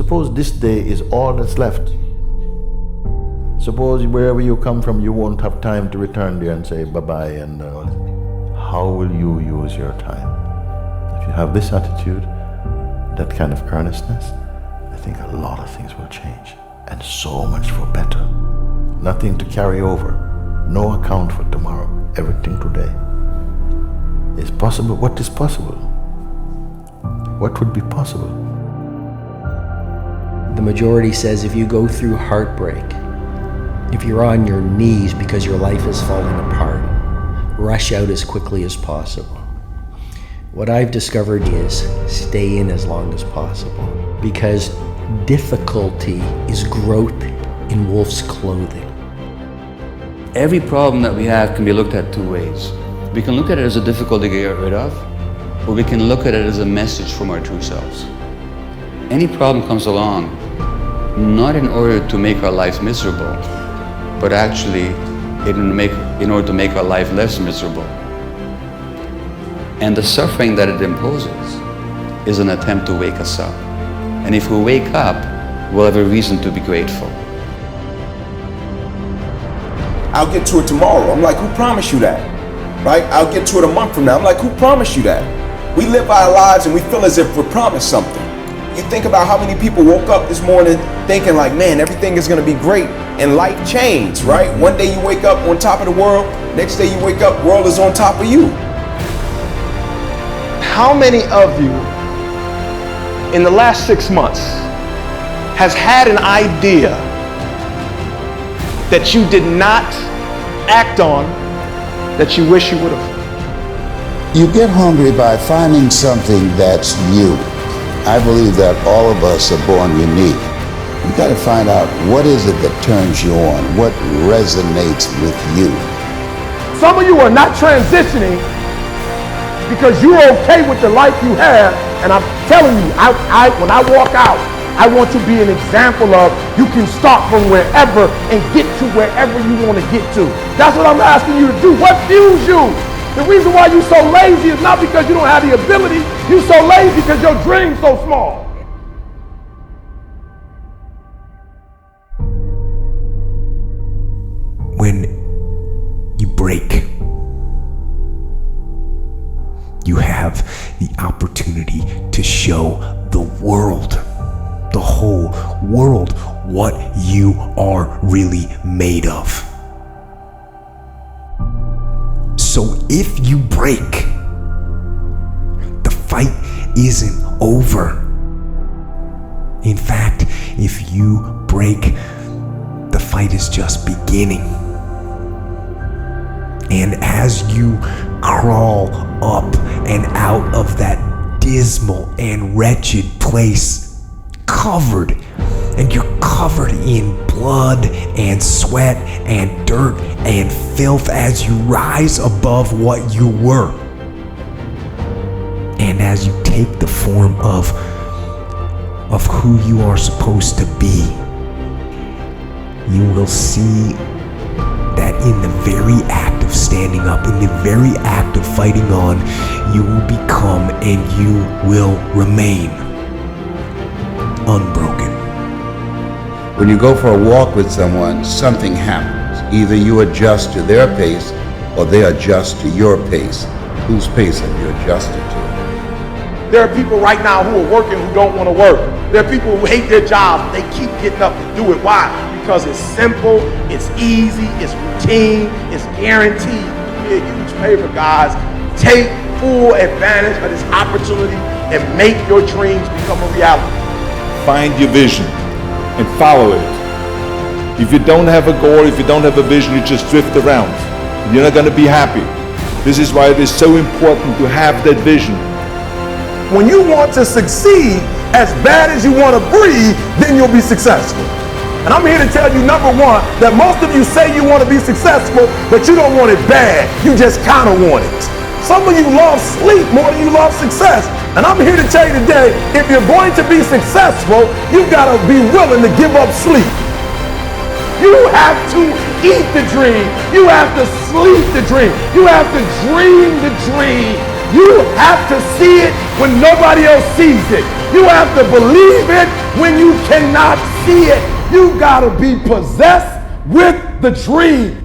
Suppose this day is all that's left. Suppose wherever you come from, you won't have time to return there and say bye-bye and all. How will you use your time? If you have this attitude, that kind of earnestness, I think a lot of things will change, and so much for better. Nothing to carry over, no account for tomorrow, everything today is possible. What is possible? What would be possible? The majority says if you go through heartbreak, if you're on your knees because your life is falling apart, rush out as quickly as possible. What I've discovered is stay in as long as possible, because difficulty is growth in wolf's clothing. Every problem that we have can be looked at two ways. We can look at it as a difficulty to get rid of, or we can look at it as a message from our true selves. Any problem comes along not in order to make our lives miserable, but actually in order to make our life less miserable. And the suffering that it imposes is an attempt to wake us up. And if we wake up, we'll have a reason to be grateful. I'll get to it tomorrow. I'm like, who promised you that? Right? I'll get to it a month from now. I'm like, who promised you that? We live our lives and we feel as if we're promised something. You think about how many people woke up this morning thinking like, man, everything is gonna be great, and life changed, right? One day you wake up on top of the world, next day you wake up, world is on top of you. How many of you in the last 6 months has had an idea that you did not act on that you wish you would have? You get hungry by finding something that's new. I believe that all of us are born unique. You got to find out what is it that turns you on, what resonates with you. Some of you are not transitioning because you're okay with the life you have, and I'm telling you, when I walk out, I want to be an example of you can start from wherever and get to wherever you want to get to. That's what I'm asking you to do. What fuels you? The reason why you're so lazy is not because you don't have the ability. You're so lazy because your dream's so small. When you break, you have the opportunity to show the world, the whole world, what you are really made of. So if you break, the fight isn't over. In fact, if you break, the fight is just beginning. And as you crawl up and out of that dismal and wretched place, covered, and you're covered in blood and sweat and dirt and filth as you rise above what you were. And as you take the form of who you are supposed to be, you will see that in the very act of standing up, in the very act of fighting on, you will become and you will remain unbroken. When you go for a walk with someone, something happens. Either you adjust to their pace or they adjust to your pace. Whose pace have you adjusted to? There are people right now who are working who don't want to work. There are people who hate their jobs. They keep getting up to do it. Why? Because it's simple, it's easy, it's routine, it's guaranteed. Do me a huge favor, guys. Take full advantage of this opportunity and make your dreams become a reality. Find your vision and follow it. If you don't have a goal, if you don't have a vision, you just drift around. You're not going to be happy. This is why it is so important to have that vision. When you want to succeed as bad as you want to breathe, then you'll be successful. And I'm here to tell you, number one, that most of you say you want to be successful, but you don't want it bad. You just kind of want it. Some of you love sleep more than you love success. And I'm here to tell you today, if you're going to be successful, you've got to be willing to give up sleep. You have to eat the dream. You have to sleep the dream. You have to dream the dream. You have to see it when nobody else sees it. You have to believe it when you cannot see it. You gotta be possessed with the dream.